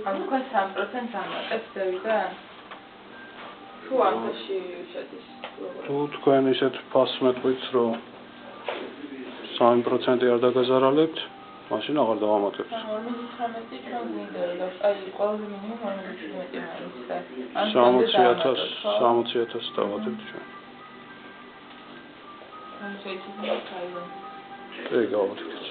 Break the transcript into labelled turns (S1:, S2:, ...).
S1: ამ თქვენ 3% ამატებს ზევიდან? თუ ამაში შედის.
S2: თუ თქვენ ისეთ ფასს მეტყვით, რომ 3% არ დაგაზარალებთ, მაშინ აღარ დავამატებთ.
S1: 49 ჩვენ გვინდა, აი ყველაზე მინიმუმ 47 მაინც და
S2: 60,000 დავატებთ ჩვენ.
S1: ან შეიძლება გაიგო.
S2: ეგ გავაკეთეთ.